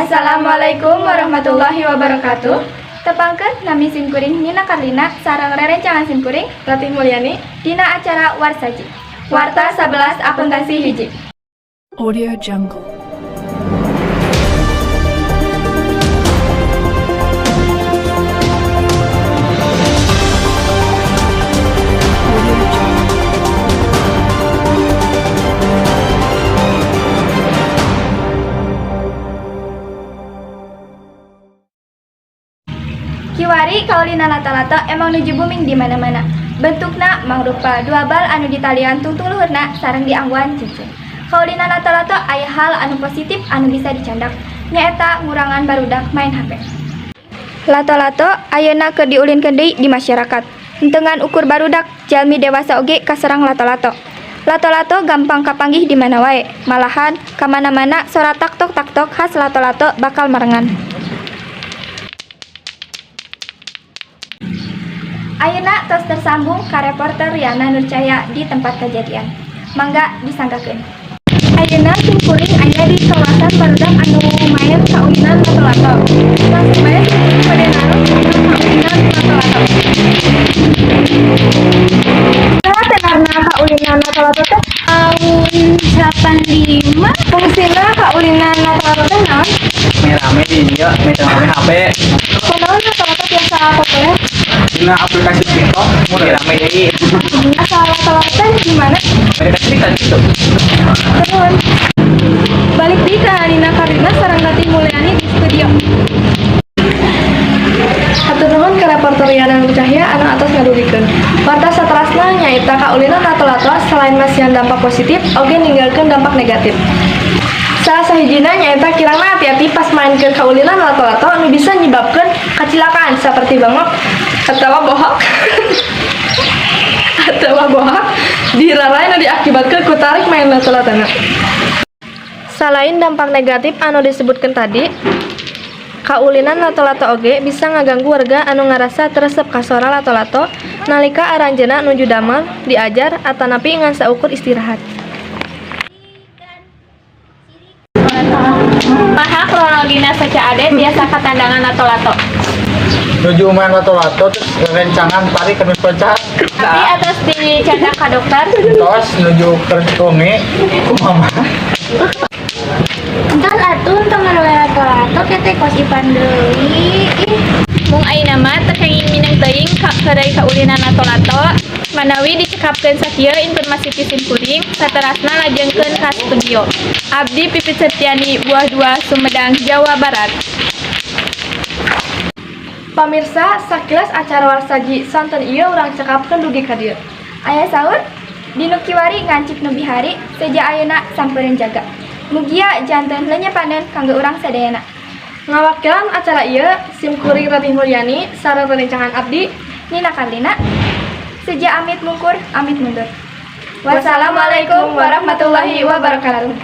Assalamualaikum warahmatullahi wabarakatuh. Tepangkeun nami simkuring Nina Karlina sareng rerencangan simkuring Ratih Mulyani dina acara Warsaji. Warta 11 akuntansi hiji. Audio Jungle. Kiwari kaulina lata-lata emang nuju booming di mana-mana. Bentukna mangrupa dua bal anu ditalian tungtung luhurna sareng diangguan cincin. Kaulina lata-lata aya hal anu positif anu bisa dicandak, nyaeta ngurangan barudak main HP. Lato-lato ayeuna keur diulinkeun deui di masyarakat. Hentengan ukur barudak jalmi dewasa oge kaserang lato-lato. Lato-lato gampang kapanggih di mana wae. Malahan ka mana-mana suara taktok-taktok khas lato-lato bakal marengan. Ayeuna tos tersambung ka reporter Riana Nurcaya di tempat kejadian. Mangga disanggakeun. Ayeuna simkuring aya di kawasan barudak anu main kaulinan lato-lato. Langsung bae pada naruh kaulinan lato-lato. Nah, tenarna kaulinan lato-lato teh tahun 85. Fungsina kaulinan lato-lato teh naon? Rame di dia, rame HP. Kunaon lato-lato biasa populer? Dina aplikasi TikTok, mulai rame deui. Asal lato-lato gimana? Aplikasi kan gitu. Terus balik di Nina Karlina sareng Ratih Mulyani di studio. Hatur nuhun ka reporter Riana Nurcaya anu atos ngadugikeun. Warta saterasna nyaita kaulinan lato-lato selain masihan dampak positif, oge ninggalkeun dampak negatif. Salah sahijina nyaita kirangna hati-hati pas main ke kaulinan lato-lato anu bisa nyebabkeun kecelakaan seperti bangok atawa bohok atawa bohok dirarain anu diakibatkeun ku tarik main lato-latona. Selain dampak negatif anu disebutkan tadi, kaulinan lato-lato oge bisa ngaganggu warga anu ngarasa teresep ka sora lato-lato nalika aranjeuna nuju damel, diajar, atanapi ngan saukur istirahat. Maha kronologina saca ade biasa katandangan lato-lato. Nuju main lato-lato terus rencangan tarik ke pecat. Tapi atas dicandak ka dokter. Tos nuju kertonge kumaha. Entar atuh teman lato-lato kete kos Ipan deui. Mung ayeuna mah teu kenging mineng teuing ka keday kaulinan lato-lato. Manawi dicekapkeun sakieu informasi ti simkuring, saterasna lajengkeun ka studio. Abdi Pipit Septiani, Buah 2, Sumedang, Jawa Barat. Pamirsa, sakilas acara Warsaji santen ieu urang cekapkeun dugi ka dieu. Aya saur dinu kiwari ngancik nu bihari seja ayeuna sampeureuan jaga. Mugia janten lenyepaneun kanggo urang sadayana. Ngawakilan acara ieu simkuring Ratih Mulyani sareng rerencangan abdi Nina Karlina. Seja amit mungkur, amit mundur. Wassalamualaikum warahmatullahi wabarakatuh.